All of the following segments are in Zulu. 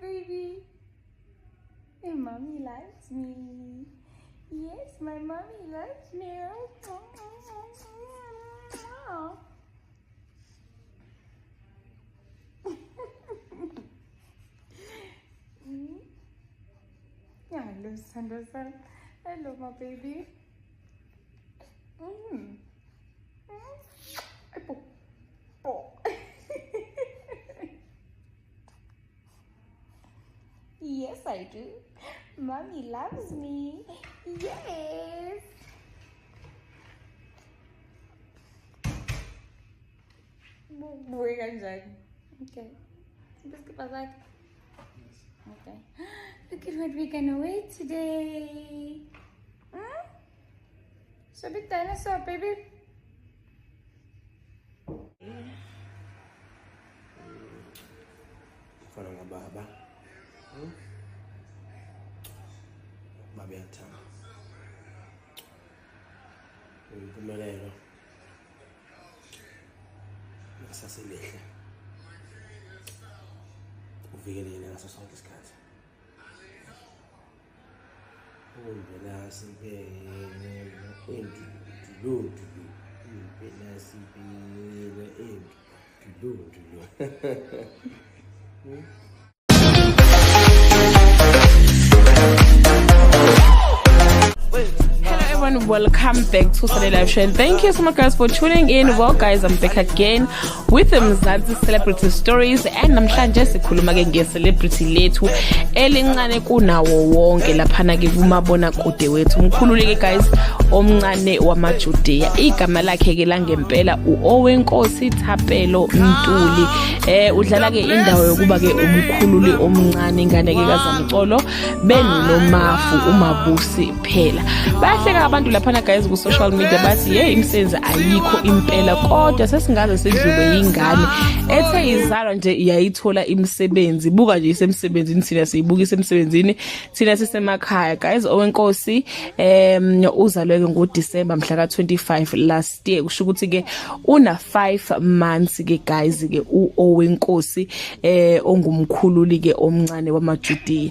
baby. And mommy loves me. Yes, my mommy loves me. Hello, Sandra. Hello, my baby. Yes, I do. Mommy loves me. Yes. Buhay ka dyan. Okay. Sabes ka pa sa akin? Okay. Look at what we're gonna eat today. Sabit tayo na sa baby. Parang mababa. Mabenta. Pumalero. Nakasasilihle. Uvikelile ngaso sonke isikhathi. Welcome back to Sunday Live Show, and thank you so much guys for tuning in. Well guys, I'm back again with Mzansi Celebrity Stories, and namhlanje sikhuluma ke nge-celebrity lethu elincane kunawo wonke laphana ke kumabona kude wethu. Umkhulule ke guys omncane wamaJudeya, igama lakhe ke langempela uOwenkosi Thapelo Mtuli. Udlala ke indawo yokuba ke umkhululi omncane ingane ke kaZamcolo benomafu uMabusi phela. Bayahleka abantu laphana guys ku social media bathi imisebenzi ayikho impela, kodwa sesingaze sidlule ingane ethe izalwa nje iyayithola imisebenzi. Buka nje isemsebenzini, thina siyibuka isemsebenzini, thina sisemakhaya guys. Owenkosi uzalwe ngo December mhla ka 25 last year, kusho ukuthi ke una 5 months ke guys ke uOwenkosi ongumkhululi ke omncane wamaJudeya.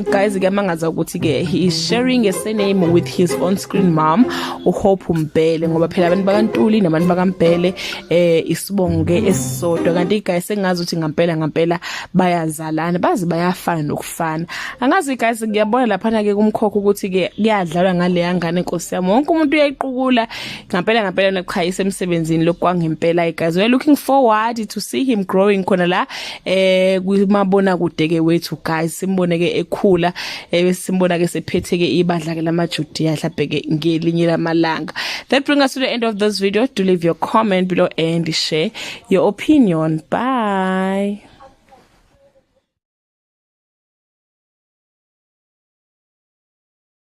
Guys ke mangaza ukuthi ke he is sharing a surname with his on-screen mom uHope Mbele, ngoba phela abantu bakaNtuli nabantu bakaMbele isibongo ke esisodwa, kanti guys sengazi ukuthi ngampela bayazalana, bazi bayafana nokufana. Angazi guys ngiyabona laphana ke kumkhokho ukuthi ke kuyadlalwa ngale yangane Nkosi yami, wonke umuntu uyayiqukula ngampela nokukhayisa emsebenzini lokwangempela. Guys, we are looking forward to see him growing khona la kumabona kude ke wethu guys. Simbone ke ekhula, simbona ke sephethe ke ibandla ke lamaJudeya mhlawumbe ke ngelinye lamalanga. That brings us to the end of this video. Do leave your comment below and share your opinion. Bye.